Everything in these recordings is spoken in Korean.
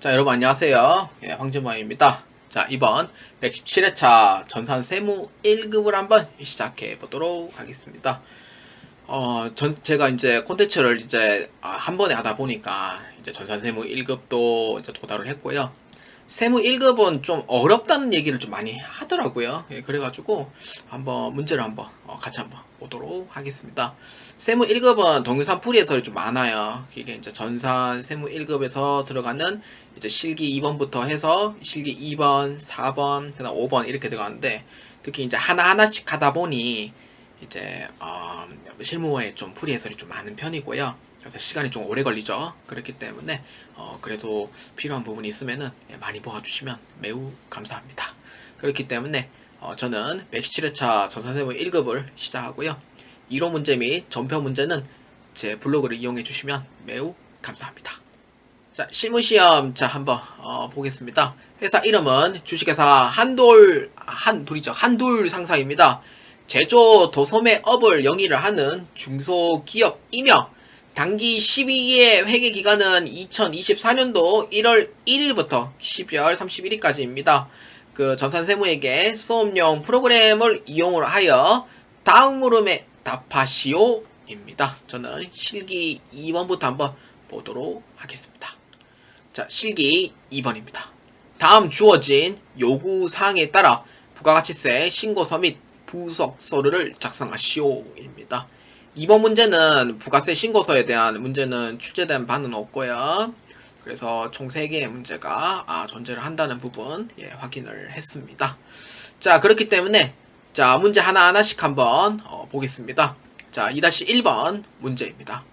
자, 여러분 안녕하세요. 예, 황진모입니다. 자, 이번 117회차 전산 세무 1급을 한번 시작해 보도록 하겠습니다. 제가 이제 콘텐츠를 이제 한 번에 하다 보니까 이제 전산 세무 1급도 이제 도달을 했고요. 세무 1급은 좀 어렵다는 얘기를 좀 많이 하더라고요. 예, 그래가지고 한번 문제를 한번 같이 한번 보도록 하겠습니다. 세무 1급은 동영상 풀이 해설이 좀 많아요. 이게 이제 전산 세무 1급에서 들어가는 이제 실기 2번부터 해서 실기 2번, 4번, 그다음 5번 이렇게 들어가는데 특히 이제 하나하나씩 하다 보니 이제 실무에 좀 풀이 해설이 좀 많은 편이고요. 그래서 시간이 좀 오래 걸리죠. 그렇기 때문에 그래도 필요한 부분이 있으면은 많이 보아주시면 매우 감사합니다. 그렇기 때문에 저는 117회차 전산세무 1급을 시작하고요. 이론 문제 및 전표 문제는 제 블로그를 이용해 주시면 매우 감사합니다. 자, 실무시험 한번 보겠습니다. 회사 이름은 주식회사 한돌 상사입니다. 제조 도소매업을 영위를 하는 중소기업이며 단기 12기의 회계기간은 2024년도 1월 1일부터 12월 31일까지입니다. 그 전산세무에게 수업용 프로그램을 이용을 하여 다음 물음에 답하시오입니다. 저는 실기 2번부터 한번 보도록 하겠습니다. 자, 실기 2번입니다. 다음 주어진 요구사항에 따라 부가가치세 신고서 및 부속서류를 작성하시오입니다. 이번 문제는 부가세 신고서에 대한 문제는 출제된 바는 없고요. 그래서 총 3개의 문제가 존재를 한다는 부분 확인을 했습니다. 자, 그렇기 때문에 자, 문제 하나하나씩 한번 보겠습니다. 자, 2-1번 문제입니다.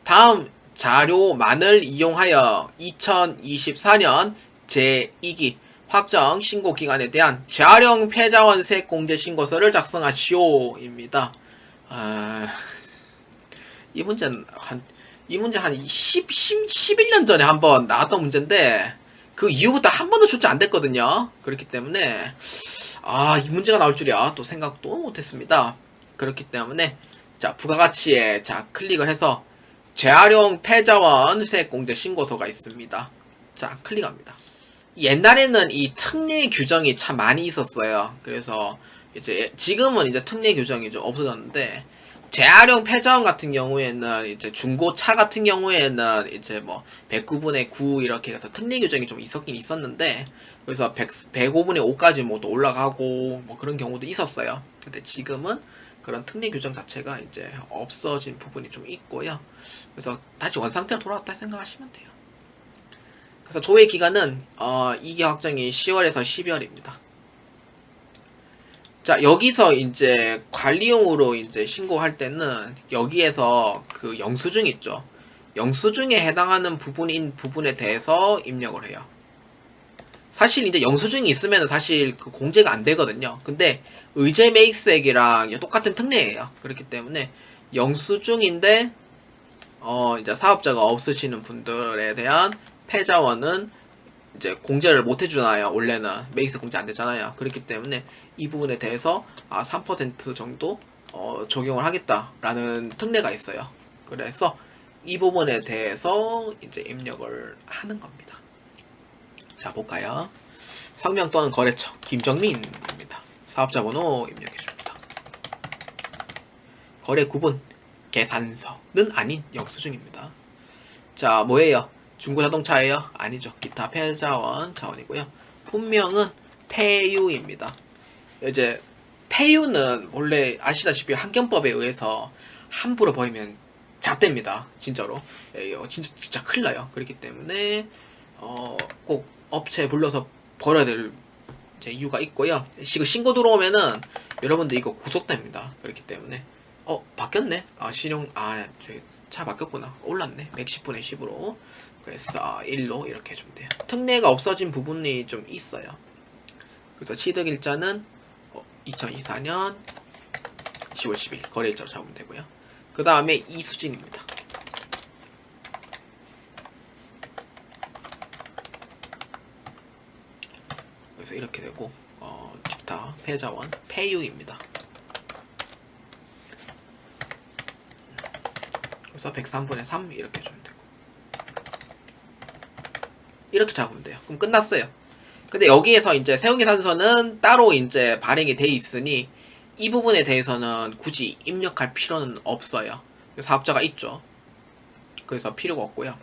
다음 자료만을 이용하여 2024년 제2기 확정 신고기간에 대한 재활용 패자원세 공제 신고서를 작성하시오입니다. 이 문제는 한 11년 전에 한번 나왔던 문제인데 그 이후부터 한 번도 출제 안 됐거든요. 그렇기 때문에 이 문제가 나올 줄이야 또 생각도 못했습니다. 그렇기 때문에 자, 부가가치에 클릭을 해서 재활용 패자원세 공제 신고서가 있습니다. 자, 클릭합니다. 옛날에는 이 특례 규정이 참 많이 있었어요. 그래서 이제 지금은 이제 특례 규정이 좀 없어졌는데 재활용 패자원 같은 경우에는 이제 중고차 같은 경우에는 이제 뭐 109분의 9 이렇게 해서 특례 규정이 좀 있었긴 있었는데 그래서 105분의 5까지 뭐 또 올라가고 뭐 그런 경우도 있었어요. 근데 지금은 그런 특례 규정 자체가 이제 없어진 부분이 좀 있고요. 그래서 다시 원상태로 돌아왔다 생각하시면 돼요. 그래서 조회 기간은 2기 확정이 10월에서 12월입니다. 자, 여기서 이제 관리용으로 이제 신고할 때는 여기에서 그 영수증 있죠. 영수증에 해당하는 부분에 대해서 입력을 해요. 사실 이제 영수증이 있으면 사실 그 공제가 안 되거든요. 근데 의제 매입세액이랑 똑같은 특례예요. 그렇기 때문에 영수증인데 이제 사업자가 없으시는 분들에 대한 패자원은 이제 공제를 못 해주나요? 원래는 매입세 공제 안 되잖아요. 그렇기 때문에 이 부분에 대해서 3% 정도 적용을 하겠다라는 특례가 있어요. 그래서 이 부분에 대해서 이제 입력을 하는 겁니다. 자, 볼까요? 성명 또는 거래처 김정민입니다. 사업자 번호 입력해 줍니다. 거래 구분 계산서는 아닌 영수증입니다. 자, 뭐예요? 중고자동차예요? 아니죠. 기타 패자원 자원이고요. 분명은 폐유입니다. 이제 폐유는 원래 아시다시피 환경법에 의해서 함부로 버리면 잡됩니다. 진짜로. 이거 진짜 큰일 나요. 그렇기 때문에 꼭 업체에 불러서 버려야 될 이유가 있고요. 신고 들어오면은 여러분들 이거 구속됩니다. 그렇기 때문에 바뀌었네. 신용 차 바뀌었구나. 올랐네. 110분의 10으로. 그래서 1로 이렇게 해주면 돼요. 특례가 없어진 부분이 좀 있어요. 그래서 취득일자는 2024년 10월 10일 거래일자로 잡으면 되고요. 그 다음에 이수진입니다. 그래서 이렇게 되고 기타 패자원 폐유입니다. 그래서 103분의 3 이렇게 해주면 되고 이렇게 잡으면 돼요. 그럼 끝났어요. 근데 여기에서 이제 세운계산서는 따로 이제 발행이 돼 있으니 이 부분에 대해서는 굳이 입력할 필요는 없어요. 사업자가 있죠. 그래서 필요가 없고요.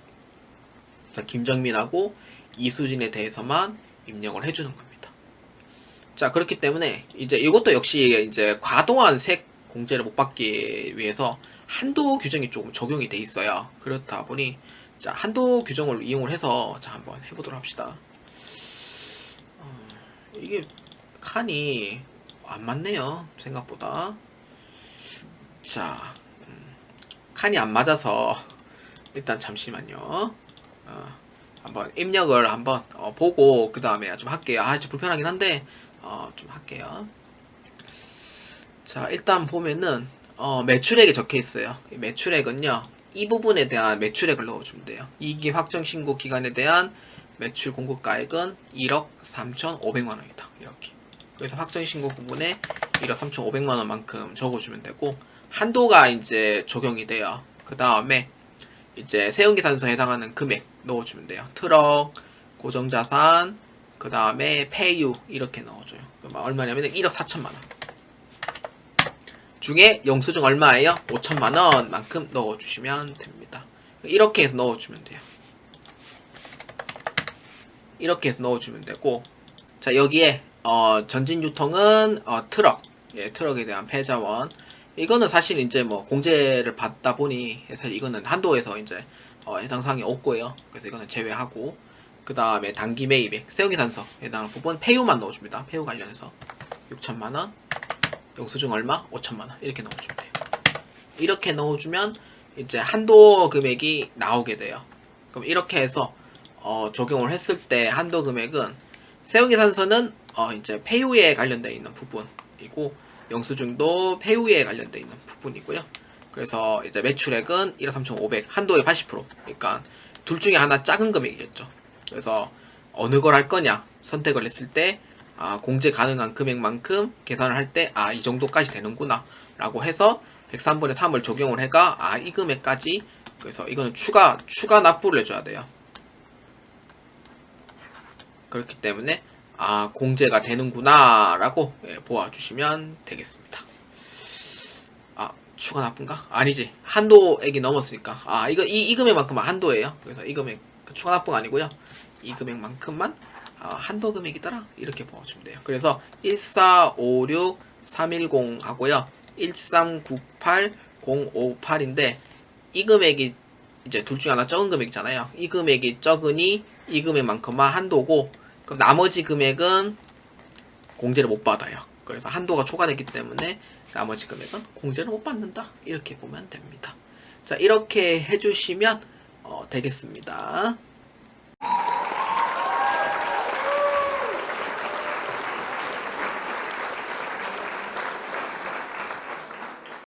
그래서 김정민하고 이수진에 대해서만 입력을 해주는 겁니다. 자, 그렇기 때문에 이제 이것도 역시 이제 과도한 세액 공제를 못 받기 위해서 한도 규정이 조금 적용이 돼 있어요. 그렇다 보니 자, 한도 규정을 이용을 해서 자, 한번 해보도록 합시다. 이게 칸이 안 맞네요. 생각보다. 자, 칸이 안 맞아서 일단 잠시만요. 한번 입력을 한번 보고 그 다음에 좀 할게요. 좀 불편하긴 한데 좀 할게요. 자, 일단 보면은 매출액이 적혀 있어요. 매출액은요, 이 부분에 대한 매출액을 넣어주면 돼요. 이기 확정 신고 기간에 대한 매출 공급가액은 1억 3,500만원이다. 이렇게. 그래서 확정 신고 부분에 1억 3,500만원만큼 적어주면 되고, 한도가 이제 적용이 돼요. 그 다음에 이제 세운계산서에 해당하는 금액 넣어주면 돼요. 트럭, 고정자산, 그 다음에 폐유 이렇게 넣어줘요. 그럼 얼마냐면 1억 4천만원 중에 영수증 얼마예요? 5천만원 만큼 넣어주시면 됩니다. 이렇게 해서 넣어주면 돼요. 이렇게 해서 넣어주면 되고, 자, 여기에 전진유통은 트럭, 예, 트럭에 대한 패자원. 이거는 사실 이제 뭐 공제를 받다 보니 사실 이거는 한도에서 이제 해당 사항이 없고요. 그래서 이거는 제외하고, 그 다음에 단기 매입액, 세운계산서 해당하는 부분 폐유만 넣어줍니다. 폐유 관련해서 6천만원, 영수증 얼마? 5천만원 이렇게 넣어주면 돼요. 이렇게 넣어주면 이제 한도 금액이 나오게 돼요. 그럼 이렇게 해서 적용을 했을 때 한도 금액은 세운계산서는 이제 폐유에 관련되어 있는 부분이고, 영수증도 폐유에 관련되어 있는 부분이고요. 그래서 이제 매출액은 1억 3,500, 한도의 80%. 그러니까 둘 중에 하나 작은 금액이겠죠. 그래서 어느 걸 할 거냐 선택을 했을 때 공제 가능한 금액만큼 계산을 할 때 이 정도까지 되는구나 라고 해서 103분의 3을 적용을 해가 이 금액까지, 그래서 이거는 추가 납부를 해줘야 돼요. 그렇기 때문에 공제가 되는구나 라고 보아주시면 되겠습니다. 추가 납부인가? 아니지, 한도액이 넘었으니까 이 금액만큼은 한도예요. 그래서 이 금액 추가 납부가 아니고요, 이 금액만큼만 한도 금액이더라 이렇게 보아주면 돼요. 그래서 1456310 하고요, 1398058인데 이 금액이 이제 둘 중에 하나 적은 금액이잖아요. 이 금액이 적으니 이 금액만큼만 한도고, 그럼 나머지 금액은 공제를 못 받아요. 그래서 한도가 초과됐기 때문에 나머지 금액은 공제를 못 받는다 이렇게 보면 됩니다. 자, 이렇게 해주시면 되겠습니다.